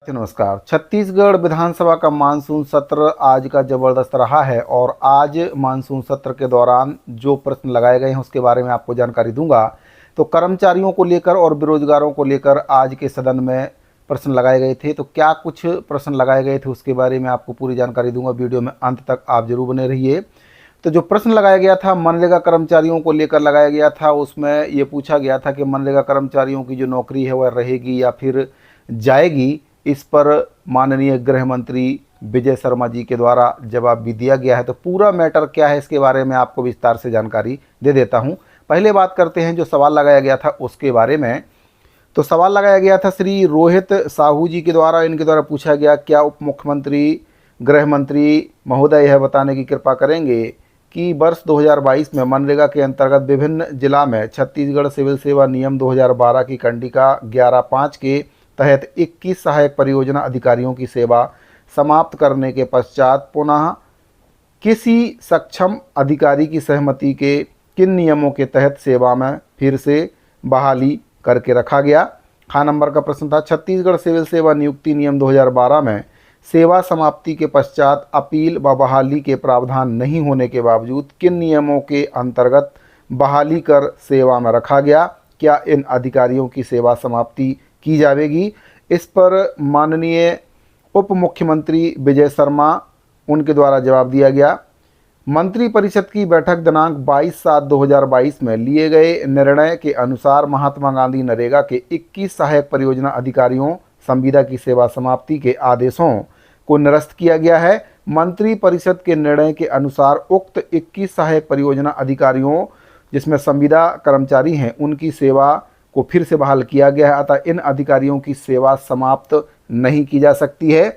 नमस्कार। छत्तीसगढ़ विधानसभा का मानसून सत्र आज का जबरदस्त रहा है और आज मानसून सत्र के दौरान जो प्रश्न लगाए गए हैं उसके बारे में आपको जानकारी दूंगा। तो कर्मचारियों को लेकर और बेरोजगारों को लेकर आज के सदन में प्रश्न लगाए गए थे। तो क्या कुछ प्रश्न लगाए गए थे उसके बारे में आपको पूरी जानकारी दूंगा। वीडियो में अंत तक आप जरूर बने रहिए। तो जो प्रश्न लगाया गया था मनरेगा कर्मचारियों को लेकर लगाया गया था, उसमें ये पूछा गया था कि मनरेगा कर्मचारियों की जो नौकरी है वह रहेगी या फिर जाएगी। इस पर माननीय गृह मंत्री विजय शर्मा जी के द्वारा जवाब भी दिया गया है। तो पूरा मैटर क्या है इसके बारे में आपको विस्तार से जानकारी दे देता हूं। पहले बात करते हैं जो सवाल लगाया गया था उसके बारे में। तो सवाल लगाया गया था श्री रोहित साहू जी के द्वारा। इनके द्वारा पूछा गया, क्या उप मुख्यमंत्री गृह मंत्री महोदय यह बताने की कृपा करेंगे कि वर्ष 2022 में मनरेगा के अंतर्गत विभिन्न जिला में छत्तीसगढ़ सिविल सेवा नियम 2012 की कंडिका 11(5) के तहत 21 सहायक परियोजना अधिकारियों की सेवा समाप्त करने के पश्चात पुनः किसी सक्षम अधिकारी की सहमति के किन नियमों के तहत सेवा में फिर से बहाली करके रखा गया। ख नंबर का प्रश्न था, छत्तीसगढ़ सिविल सेवा नियुक्ति नियम 2012 में सेवा समाप्ति के पश्चात अपील व बहाली के प्रावधान नहीं होने के बावजूद किन नियमों के अंतर्गत बहाली कर सेवा में रखा गया। क्या इन अधिकारियों की सेवा समाप्ति की जाएगी। इस पर माननीय उप मुख्यमंत्री विजय शर्मा उनके द्वारा जवाब दिया गया। मंत्री परिषद की बैठक दिनांक 22/7/2022 में लिए गए निर्णय के अनुसार महात्मा गांधी नरेगा के 21 सहायक परियोजना अधिकारियों संविदा की सेवा समाप्ति के आदेशों को निरस्त किया गया है। मंत्री परिषद के निर्णय के अनुसार उक्त 21 सहायक परियोजना अधिकारियों जिसमें संविदा कर्मचारी हैं उनकी सेवा को फिर से बहाल किया गया है, अतः इन अधिकारियों की सेवा समाप्त नहीं की जा सकती है।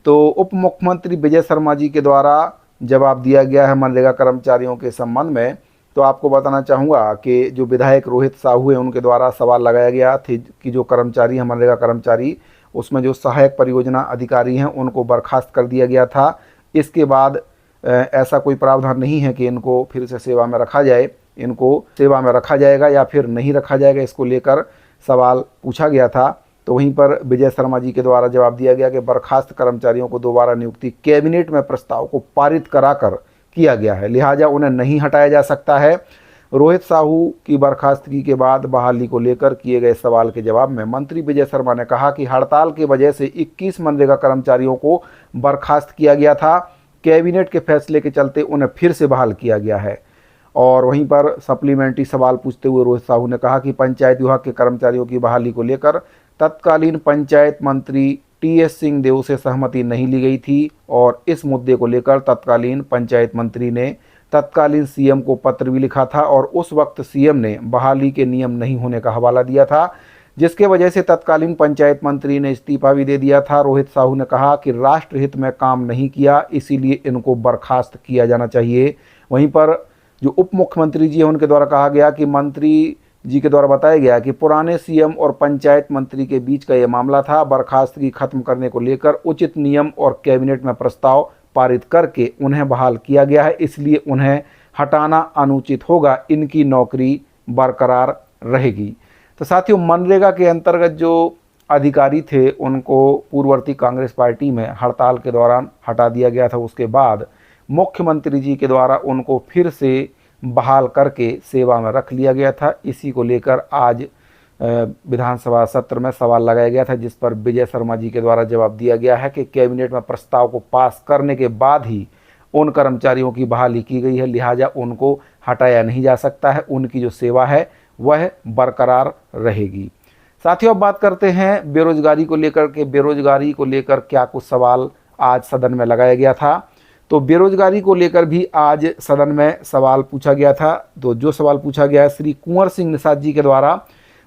तो उप मुख्यमंत्री विजय शर्मा जी के द्वारा जवाब दिया गया है मनरेगा कर्मचारियों के संबंध में। तो आपको बताना चाहूँगा कि जो विधायक रोहित साहू हैं उनके द्वारा सवाल लगाया गया थे कि जो कर्मचारी हैं मनरेगा कर्मचारी, उसमें जो सहायक परियोजना अधिकारी हैं उनको बर्खास्त कर दिया गया था। इसके बाद ऐसा कोई प्रावधान नहीं है कि इनको फिर से सेवा में रखा जाए। इनको सेवा में रखा जाएगा या फिर नहीं रखा जाएगा, इसको लेकर सवाल पूछा गया था। तो वहीं पर विजय शर्मा जी के द्वारा जवाब दिया गया कि बर्खास्त कर्मचारियों को दोबारा नियुक्ति कैबिनेट में प्रस्ताव को पारित कराकर किया गया है, लिहाजा उन्हें नहीं हटाया जा सकता है। रोहित साहू की बर्खास्तगी के बाद बहाली को लेकर किए गए सवाल के जवाब में मंत्री विजय शर्मा ने कहा कि हड़ताल की वजह से 21 मनरेगा कर्मचारियों को बर्खास्त किया गया था। कैबिनेट के फैसले के चलते उन्हें फिर से बहाल किया गया है। और वहीं पर सप्लीमेंट्री सवाल पूछते हुए रोहित साहू ने कहा कि पंचायत विभाग के कर्मचारियों की बहाली को लेकर तत्कालीन पंचायत मंत्री टी.एस. सिंहदेव से सहमति नहीं ली गई थी और इस मुद्दे को लेकर तत्कालीन पंचायत मंत्री ने तत्कालीन सीएम को पत्र भी लिखा था और उस वक्त सीएम ने बहाली के नियम नहीं होने का हवाला दिया था, जिसके वजह से तत्कालीन पंचायत मंत्री ने इस्तीफा भी दे दिया था। रोहित साहू ने कहा कि राष्ट्रहित में काम नहीं किया, इसीलिए इनको बर्खास्त किया जाना चाहिए। वहीं पर जो उप मुख्यमंत्री जी हैं उनके द्वारा कहा गया कि मंत्री जी के द्वारा बताया गया कि पुराने सीएम और पंचायत मंत्री के बीच का यह मामला था। बर्खास्तगी खत्म करने को लेकर उचित नियम और कैबिनेट में प्रस्ताव पारित करके उन्हें बहाल किया गया है, इसलिए उन्हें हटाना अनुचित होगा, इनकी नौकरी बरकरार रहेगी। तो साथियों, मनरेगा के अंतर्गत जो अधिकारी थे उनको पूर्ववर्ती कांग्रेस पार्टी में हड़ताल के दौरान हटा दिया गया था। उसके बाद मुख्यमंत्री जी के द्वारा उनको फिर से बहाल करके सेवा में रख लिया गया था। इसी को लेकर आज विधानसभा सत्र में सवाल लगाया गया था, जिस पर विजय शर्मा जी के द्वारा जवाब दिया गया है कि कैबिनेट में प्रस्ताव को पास करने के बाद ही उन कर्मचारियों की बहाली की गई है, लिहाजा उनको हटाया नहीं जा सकता है, उनकी जो सेवा है वह बरकरार रहेगी। साथियों, अब बात करते हैं बेरोजगारी को लेकर के बेरोजगारी को लेकर क्या कुछ सवाल आज सदन में लगाया गया था। तो बेरोजगारी को लेकर भी आज सदन में सवाल पूछा गया था। तो जो सवाल पूछा गया है श्री कुंवर सिंह निषाद जी के द्वारा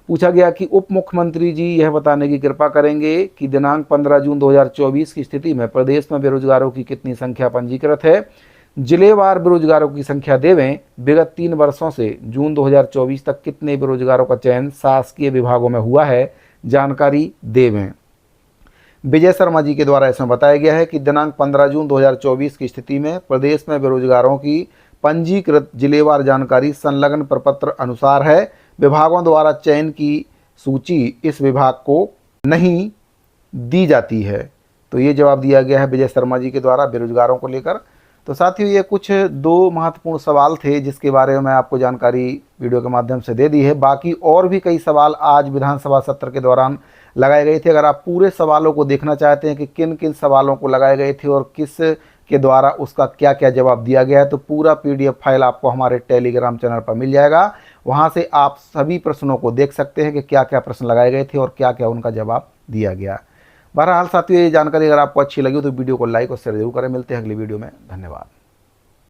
पूछा गया कि उप मुख्यमंत्री जी यह बताने की कृपा करेंगे कि दिनांक 15 जून 2024 की स्थिति में प्रदेश में बेरोजगारों की कितनी संख्या पंजीकृत है। जिलेवार बेरोजगारों की संख्या देवें। विगत 3 वर्षों से जून 2024 तक कितने बेरोजगारों का चयन शासकीय विभागों में हुआ है, जानकारी देवें। विजय शर्मा जी के द्वारा इसमें बताया गया है कि दिनांक 15 जून 2024 की स्थिति में प्रदेश में बेरोजगारों की पंजीकृत जिलेवार जानकारी संलग्न प्रपत्र अनुसार है। विभागों द्वारा चयन की सूची इस विभाग को नहीं दी जाती है। तो ये जवाब दिया गया है विजय शर्मा जी के द्वारा बेरोजगारों को लेकर। तो साथियों, ये कुछ 2 महत्वपूर्ण सवाल थे जिसके बारे में मैं आपको जानकारी वीडियो के माध्यम से दे दी है। बाकी और भी कई सवाल आज विधानसभा सत्र के दौरान लगाए गए थे। अगर आप पूरे सवालों को देखना चाहते हैं कि किन किन सवालों को लगाए गए थे और किस के द्वारा उसका क्या क्या जवाब दिया गया है, तो पूरा PDF फाइल आपको हमारे टेलीग्राम चैनल पर मिल जाएगा। वहाँ से आप सभी प्रश्नों को देख सकते हैं कि क्या क्या प्रश्न लगाए गए थे और क्या क्या उनका जवाब दिया गया। बहरहाल साथियों, ये जानकारी अगर आपको अच्छी लगी तो वीडियो को लाइक और शेयर जरूर करें। मिलते हैं अगली वीडियो में। धन्यवाद।